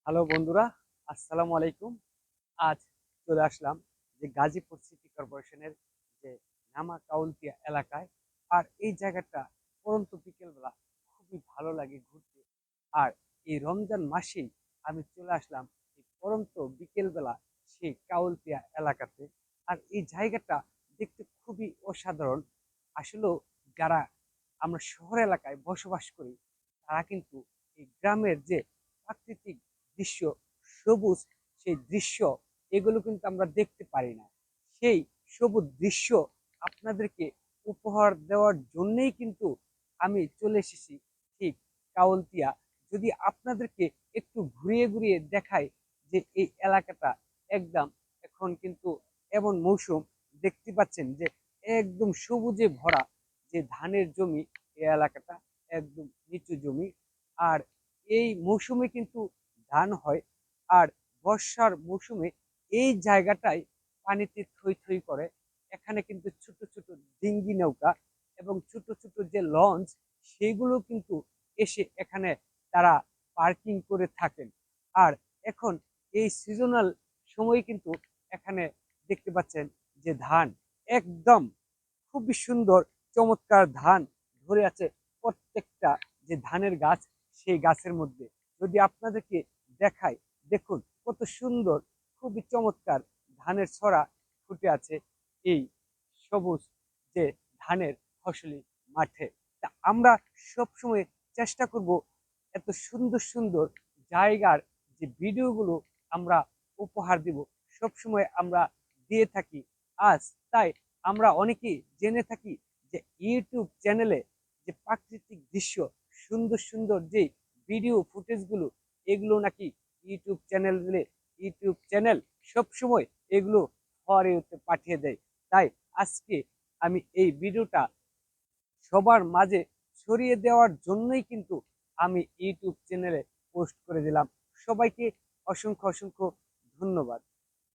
Hello বন্ধুরা, আসসালামু আলাইকুম। আজ চলে আসলাম যে গাজীপুর সিটি কর্পোরেশনের যে নামাকাউন্তিয়া এলাকায়। আর এই জায়গাটা পরন্ত বিকেলবেলা খুবই ভালো লাগে ঘুরতে। আর এই রমজান মাসেই আমি চলে আসলাম এই পরন্ত বিকেলবেলা সেই কাউলতিয়া এলাকাতে। আর এই জায়গাটা দেখতে খুবই অসাধারণ। আসলেও যারা আমরা শহর এলাকায় বসবাস করি তারা কিন্তু এই গ্রামের যে প্রাকৃতিক দৃশ্য, সবুজ সেই দৃশ্য, এগুলো কিন্তু আমরা দেখতে পারি না। সেই সবুজ দৃশ্য আপনাদেরকে উপহার দেওয়ার জন্যই কিন্তু আমি চলে এসেছি ঠিক কাউন্তিয়া। যদি আপনাদেরকে একটু ঘুরিয়ে ঘুরিয়ে দেখাই যে এই এলাকাটা একদম এখন কিন্তু এমন মৌসুম, দেখতে পাচ্ছেন যে একদম সবুজে ভরা যে ধানের জমি, এই এলাকাটা একদম নিচু জমি। আর এই মৌসুমে কিন্তু ধান হয়। আর বর্ষার মৌসুমে এই জায়গাটায় পানিতে থই থই করে। এখানে কিন্তু ছোট ছোট ডিঙ্গি নৌকা এবং ছোট ছোট যে লঞ্চ, সেগুলো কিন্তু এসে এখানে তারা পার্কিং করে থাকেন। আর এখন এই সিজনাল সময় কিন্তু এখানে দেখতে পাচ্ছেন যে ধান একদম খুবই সুন্দর চমৎকার ধান ধরে আছে প্রত্যেকটা যে ধানের গাছ, সেই গাছের মধ্যে যদি আপনাদেরকে দেখাই, দেখুন কত সুন্দর, খুবই চমৎকার ধানের ছড়া ফুটে আছে এই সবুজ যে ধানের ফসলি মাঠে। তা আমরা সবসময় চেষ্টা করব এত সুন্দর সুন্দর জায়গার যে ভিডিওগুলো আমরা উপহার দিব, সবসময় আমরা দিয়ে থাকি। আজ তাই আমরা অনেকেই জেনে থাকি যে ইউটিউব চ্যানেলে যে প্রাকৃতিক দৃশ্য, সুন্দর সুন্দর যে ভিডিও ফুটেজগুলো, এগুলো নাকি ইউটিউব চ্যানেল সবসময় এগুলো ফরিওতে পাঠিয়ে দেয়। তাই আজকে আমি এই ভিডিওটা সবার মাঝে ছড়িয়ে দেওয়ার জন্যই কিন্তু আমি ইউটিউব চ্যানেলে পোস্ট করে দিলাম। সবাইকে অসংখ্য অসংখ্য ধন্যবাদ।